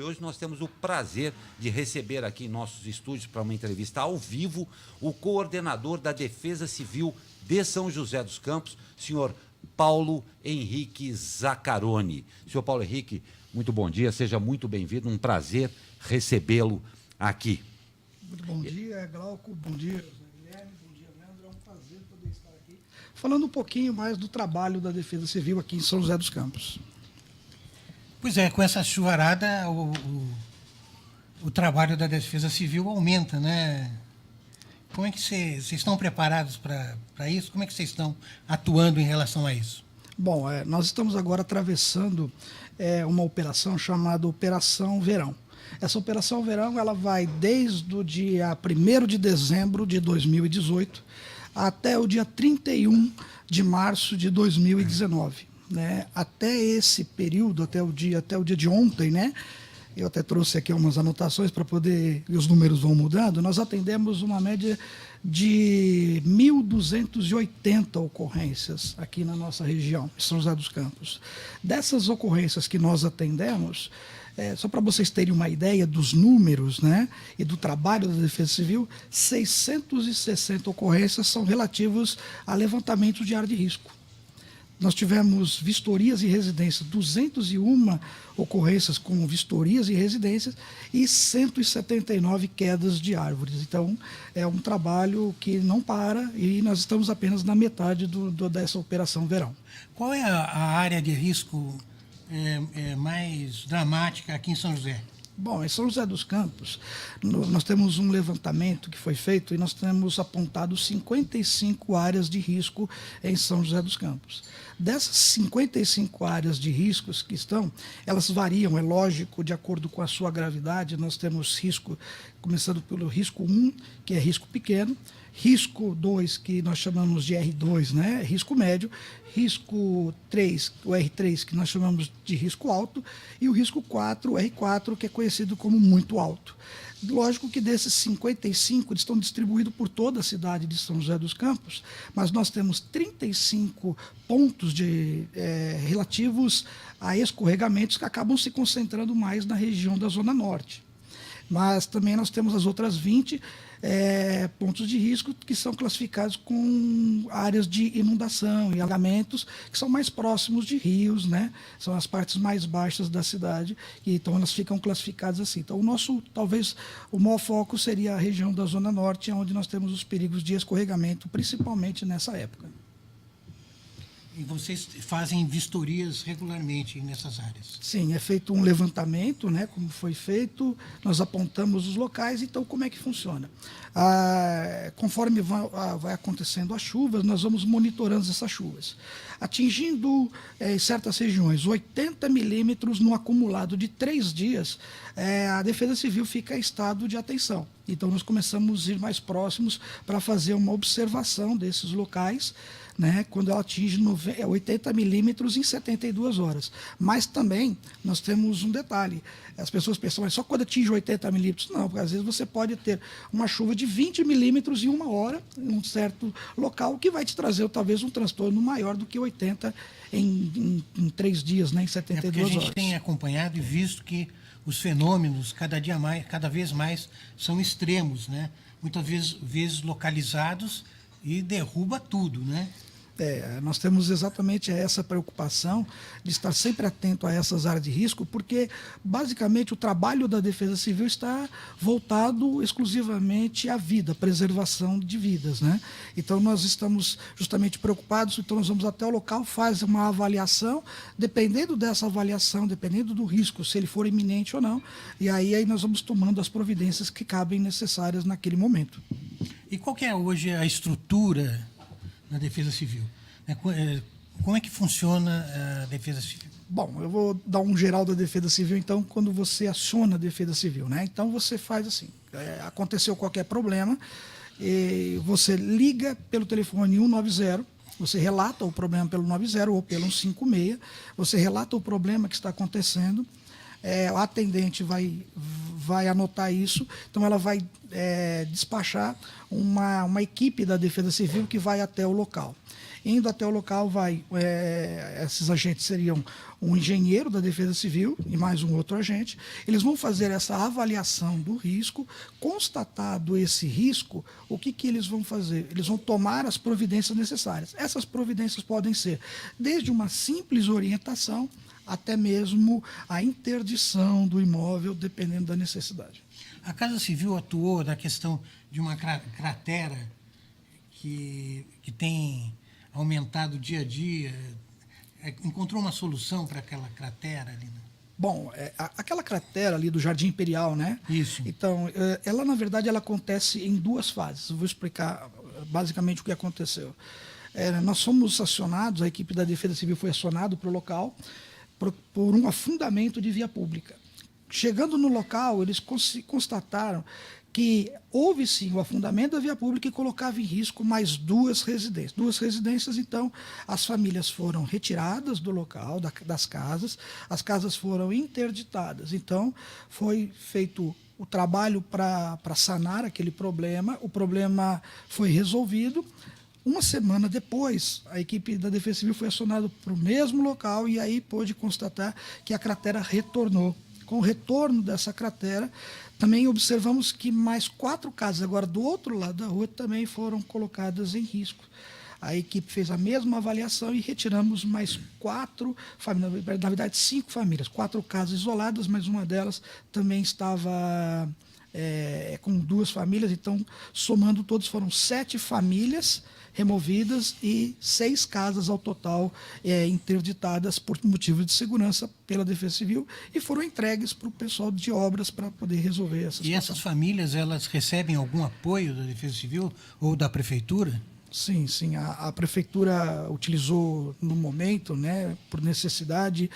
Hoje nós temos o prazer de receber aqui em nossos estúdios para uma entrevista ao vivo o coordenador da Defesa Civil de São José dos Campos, senhor Paulo Henrique Zaccaroni. Senhor Paulo Henrique, muito bom dia, seja muito bem-vindo, um prazer recebê-lo aqui. Muito bom dia, Glauco, bom dia, José Guilherme, bom dia, Leandro, é um prazer poder estar aqui falando um pouquinho mais do trabalho da Defesa Civil aqui em São José dos Campos. Pois é, com essa chuvarada, o trabalho da Defesa Civil aumenta, né? Como é que vocês estão preparados para isso? Como é que vocês estão atuando em relação a isso? Bom, nós estamos agora atravessando uma operação chamada Operação Verão. Essa Operação Verão ela vai desde o dia 1º de dezembro de 2018 até o dia 31 de março de 2019. Né? Até esse período, até o dia de ontem, né? Eu até trouxe aqui umas anotações para poder, e os números vão mudando, nós atendemos uma média de 1.280 ocorrências aqui na nossa região, em São José dos Campos. Dessas ocorrências que nós atendemos, só para vocês terem uma ideia dos números, né, e do trabalho da Defesa Civil, 660 ocorrências são relativas a levantamento de área de risco. Nós tivemos vistorias e residências, 201 ocorrências com vistorias e residências e 179 quedas de árvores. Então, é um trabalho que não para e nós estamos apenas na metade dessa Operação Verão. Qual é a área de risco mais dramática aqui em São José? Bom, em São José dos Campos, nós temos um levantamento que foi feito e nós temos apontado 55 áreas de risco em São José dos Campos. Dessas 55 áreas de riscos que estão, elas variam, é lógico, de acordo com a sua gravidade. Nós temos risco, começando pelo risco 1, que é risco pequeno, risco 2, que nós chamamos de R2, né? Risco médio, risco 3, o R3, que nós chamamos de risco alto, e o risco 4, o R4, que é conhecido como muito alto. Lógico que desses 55, eles estão distribuídos por toda a cidade de São José dos Campos, mas nós temos 35 pontos relativos a escorregamentos que acabam se concentrando mais na região da Zona Norte. Mas também nós temos as outras 20 pontos de risco que são classificados com áreas de inundação e alagamentos que são mais próximos de rios, né? São as partes mais baixas da cidade, e então elas ficam classificadas assim. Então talvez o maior foco seria a região da Zona Norte, onde nós temos os perigos de escorregamento, principalmente nessa época. E vocês fazem vistorias regularmente nessas áreas? Sim, é feito um levantamento, né, como foi feito, nós apontamos os locais. Então, como é que funciona? Conforme vai acontecendo as chuvas, nós vamos monitorando essas chuvas. Atingindo em certas regiões 80 milímetros no acumulado de 3 dias, a Defesa Civil fica em estado de atenção. Então, nós começamos a ir mais próximos para fazer uma observação desses locais, né, quando ela atinge 80 milímetros em 72 horas. Mas também nós temos um detalhe. As pessoas pensam, mas só quando atinge 80 milímetros? Não, porque às vezes você pode ter uma chuva de 20 milímetros em 1 hora, em um certo local, que vai te trazer talvez um transtorno maior do que 80 em 3 dias, né, em 72 horas. Porque a gente tem acompanhado e visto que os fenômenos, cada vez mais, são extremos, né? Muitas vezes localizados, e derruba tudo, né? Nós temos exatamente essa preocupação de estar sempre atento a essas áreas de risco, porque, basicamente, o trabalho da Defesa Civil está voltado exclusivamente à vida, à preservação de vidas, né? Então, nós estamos justamente preocupados, então nós vamos até o local, faz uma avaliação, dependendo dessa avaliação, dependendo do risco, se ele for iminente ou não, e aí nós vamos tomando as providências que cabem necessárias naquele momento. E qual que é hoje a estrutura na Defesa Civil? Como é que funciona a Defesa Civil? Bom, eu vou dar um geral da Defesa Civil, então, quando você aciona a Defesa Civil, né? Então, você faz assim, aconteceu qualquer problema, você liga pelo telefone 190, você relata o problema pelo 90 ou pelo 156, você relata o problema que está acontecendo, o atendente vai anotar isso, então ela vai despachar uma equipe da Defesa Civil que vai até o local. Indo até o local, esses agentes seriam um engenheiro da Defesa Civil e mais um outro agente. Eles vão fazer essa avaliação do risco. Constatado esse risco, o que eles vão fazer? Eles vão tomar as providências necessárias. Essas providências podem ser desde uma simples orientação até mesmo a interdição do imóvel, dependendo da necessidade. A Casa Civil atuou na questão de uma cratera que tem aumentado dia a dia. Encontrou uma solução para aquela cratera ali, né? Bom, aquela cratera ali do Jardim Imperial, né? Isso. Então, ela, na verdade, ela acontece em duas fases. Eu vou explicar basicamente o que aconteceu. Nós fomos acionados, a equipe da Defesa Civil foi acionada para o local por um afundamento de via pública. Chegando no local, eles constataram que houve sim o afundamento da via pública e colocava em risco mais duas residências. Duas residências, então, as famílias foram retiradas do local, das casas, as casas foram interditadas. Então, foi feito o trabalho para sanar aquele problema, o problema foi resolvido. Uma semana depois, a equipe da Defesa Civil foi acionada para o mesmo local e aí pôde constatar que a cratera retornou. Com o retorno dessa cratera, também observamos que mais 4 casas, agora do outro lado da rua, também foram colocadas em risco. A equipe fez a mesma avaliação e retiramos mais 4 famílias, na verdade 5 famílias, 4 casas isoladas, mas uma delas também estava com 2 famílias, então somando todos foram 7 famílias removidas e 6 casas ao total interditadas por motivos de segurança pela Defesa Civil e foram entregues para o pessoal de obras para poder resolver essa situação. E essas famílias, elas recebem algum apoio da Defesa Civil ou da Prefeitura? Sim, sim. A Prefeitura utilizou no momento, né, por necessidade,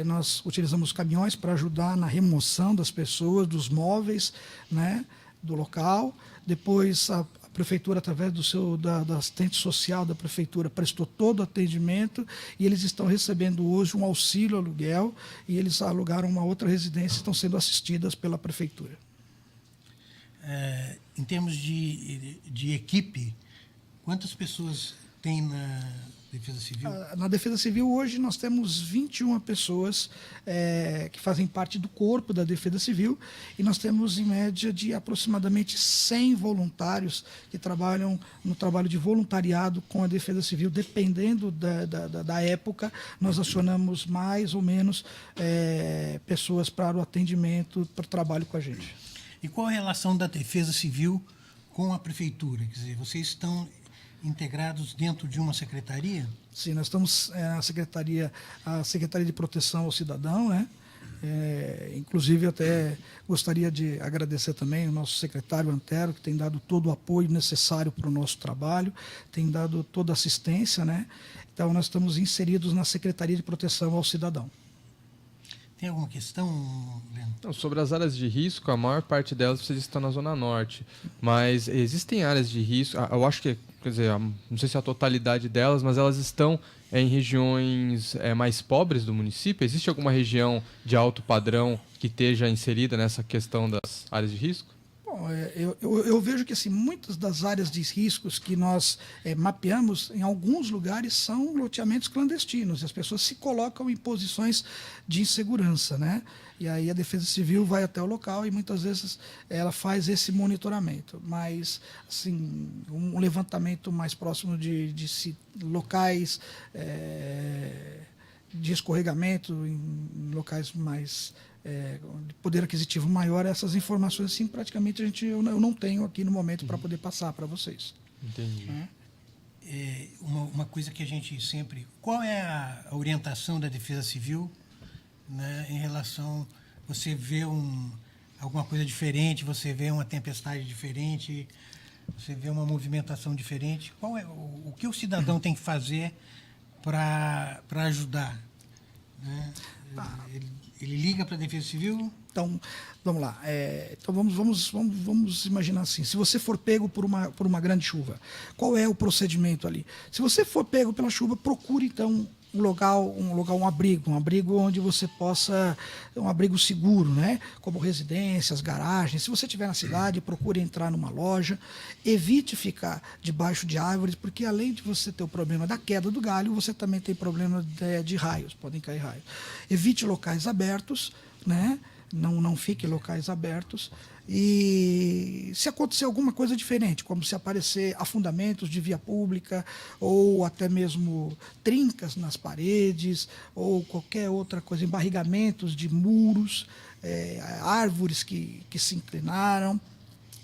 nós utilizamos caminhões para ajudar na remoção das pessoas, dos móveis, né, do local. Depois a Prefeitura, através da assistente social da Prefeitura, prestou todo o atendimento e eles estão recebendo hoje um auxílio aluguel e eles alugaram uma outra residência e estão sendo assistidas pela Prefeitura. Em termos de equipe, quantas pessoas tem na Defesa Civil? Na Defesa Civil, hoje, nós temos 21 pessoas que fazem parte do corpo da Defesa Civil e nós temos, em média, de aproximadamente 100 voluntários que trabalham no trabalho de voluntariado com a Defesa Civil. Dependendo da época, nós acionamos mais ou menos pessoas para o atendimento, para o trabalho com a gente. E qual a relação da Defesa Civil com a Prefeitura? Quer dizer, vocês estão integrados dentro de uma secretaria? Sim, nós estamos a Secretaria de Proteção ao Cidadão, né? Inclusive, até gostaria de agradecer também o nosso secretário Antero, que tem dado todo o apoio necessário para o nosso trabalho, tem dado toda a assistência, né? Então, nós estamos inseridos na Secretaria de Proteção ao Cidadão. Tem alguma questão, Leandro? Não, sobre as áreas de risco, a maior parte delas vocês estão na Zona Norte. Mas existem áreas de risco, eu acho que, quer dizer, não sei se é a totalidade delas, mas elas estão em regiões mais pobres do município? Existe alguma região de alto padrão que esteja inserida nessa questão das áreas de risco? Bom, eu vejo que assim, muitas das áreas de riscos que nós mapeamos, em alguns lugares, são loteamentos clandestinos. E as pessoas se colocam em posições de insegurança, né? E aí a Defesa Civil vai até o local e muitas vezes ela faz esse monitoramento. Mas, assim, um levantamento mais próximo de locais de escorregamento, em locais mais de poder aquisitivo maior, essas informações, assim, praticamente eu não tenho aqui no momento para poder passar para vocês. Entendi. Uma coisa que a gente sempre... Qual é a orientação da Defesa Civil, né, em relação... Você vê alguma coisa diferente, você vê uma tempestade diferente, você vê uma movimentação diferente. Qual é o que o cidadão tem que fazer para ajudar? Né? Ele liga para a Defesa Civil? Então, vamos lá. Então, vamos imaginar assim. Se você for pego por uma grande chuva, qual é o procedimento ali? Se você for pego pela chuva, procure, então, um abrigo onde você possa, um abrigo seguro, né? Como residências, garagens. Se você estiver na cidade, procure entrar numa loja, evite ficar debaixo de árvores, porque além de você ter o problema da queda do galho, você também tem problema de raios, podem cair raios. Evite locais abertos, né? Não fique em locais abertos. E se acontecer alguma coisa diferente, como se aparecer afundamentos de via pública, ou até mesmo trincas nas paredes, ou qualquer outra coisa, embarrigamentos de muros, árvores que se inclinaram,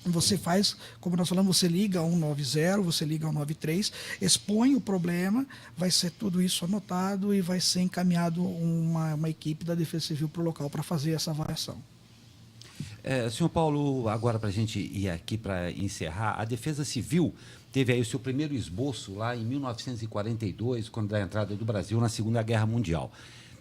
você faz, como nós falamos, você liga ao 190, você liga ao 93, expõe o problema, vai ser tudo isso anotado e vai ser encaminhado uma equipe da Defesa Civil para o local para fazer essa avaliação. Senhor Paulo, agora para a gente ir aqui para encerrar, a Defesa Civil teve aí o seu primeiro esboço lá em 1942, quando da entrada do Brasil na Segunda Guerra Mundial.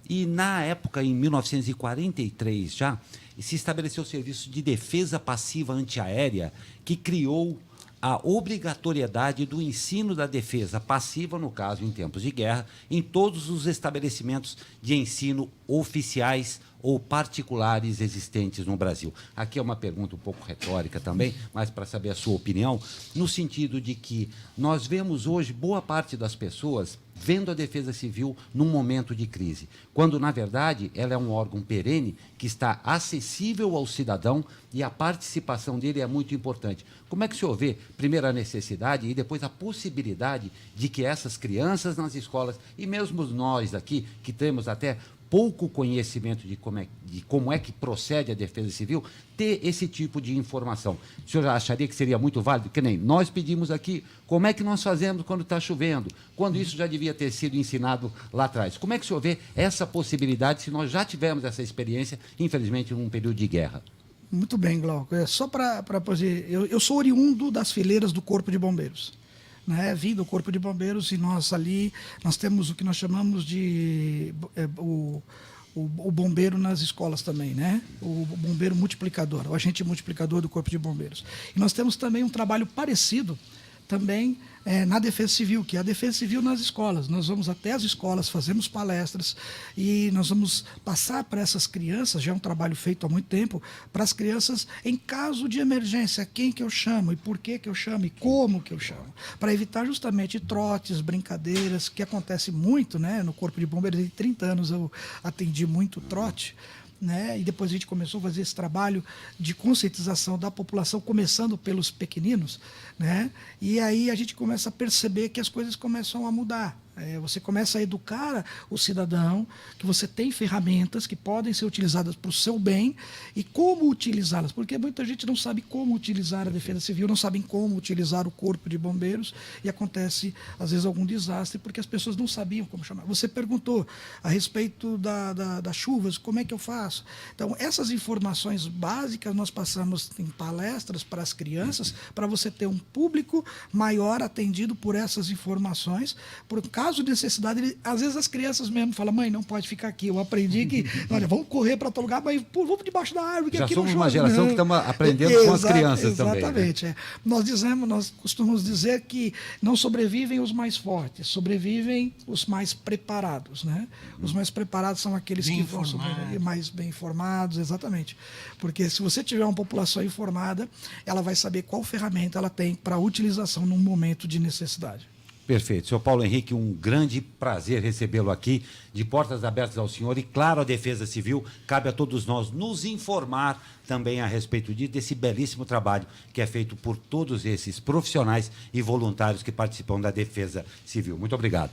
E na época, em 1943 já, se estabeleceu o serviço de defesa passiva antiaérea, que criou a obrigatoriedade do ensino da defesa passiva, no caso, em tempos de guerra, em todos os estabelecimentos de ensino oficiais ou particulares existentes no Brasil. Aqui é uma pergunta um pouco retórica também, mas para saber a sua opinião, no sentido de que nós vemos hoje boa parte das pessoas vendo a Defesa Civil num momento de crise, quando, na verdade, ela é um órgão perene que está acessível ao cidadão e a participação dele é muito importante. Como é que o senhor vê, primeiro, a necessidade e depois a possibilidade de que essas crianças nas escolas, e mesmo nós aqui, que temos até pouco conhecimento de como é que procede a Defesa Civil, ter esse tipo de informação? O senhor acharia que seria muito válido? Que nem nós pedimos aqui, como é que nós fazemos quando está chovendo? Quando isso já devia ter sido ensinado lá atrás. Como é que o senhor vê essa possibilidade, se nós já tivemos essa experiência, infelizmente, num período de guerra? Muito bem, Glauco. Só para dizer, eu sou oriundo das fileiras do Corpo de Bombeiros. Né? Vim do Corpo de Bombeiros e nós temos o que nós chamamos de o bombeiro nas escolas também, né? O bombeiro multiplicador, o agente multiplicador do Corpo de Bombeiros. E nós temos também um trabalho parecido também na Defesa Civil, que é a Defesa Civil nas escolas. Nós vamos até as escolas, fazemos palestras e nós vamos passar para essas crianças, já é um trabalho feito há muito tempo, para as crianças, em caso de emergência, quem que eu chamo e por que eu chamo e como que eu chamo, para evitar justamente trotes, brincadeiras, que acontece muito, né? No Corpo de Bombeiros, em 30 anos eu atendi muito trote, né? E depois a gente começou a fazer esse trabalho de conscientização da população, começando pelos pequeninos, né? E aí a gente começa a perceber que as coisas começam a mudar. Você começa a educar o cidadão que você tem ferramentas que podem ser utilizadas para o seu bem e como utilizá-las, porque muita gente não sabe como utilizar a Defesa Civil, não sabem como utilizar o Corpo de Bombeiros e acontece, às vezes, algum desastre porque as pessoas não sabiam como chamar. Você perguntou a respeito das chuvas, como é que eu faço? Então, essas informações básicas nós passamos em palestras para as crianças, para você ter um público maior atendido por essas informações, por caso de necessidade, às vezes as crianças mesmo falam, mãe, não pode ficar aqui. Eu aprendi que, olha, vamos correr para outro lugar, mas vamos debaixo da árvore. Que já aqui somos não uma chove. geração que estamos aprendendo com as crianças também. Exatamente. Né? Nós costumamos dizer que não sobrevivem os mais fortes, sobrevivem os mais preparados. Né? Os mais preparados são aqueles que vão sobreviver mais bem informados, exatamente. Porque se você tiver uma população informada, ela vai saber qual ferramenta ela tem para utilização num momento de necessidade. Perfeito. Senhor Paulo Henrique, um grande prazer recebê-lo aqui, de portas abertas ao senhor e, claro, a Defesa Civil. Cabe a todos nós nos informar também a respeito desse belíssimo trabalho que é feito por todos esses profissionais e voluntários que participam da Defesa Civil. Muito obrigado.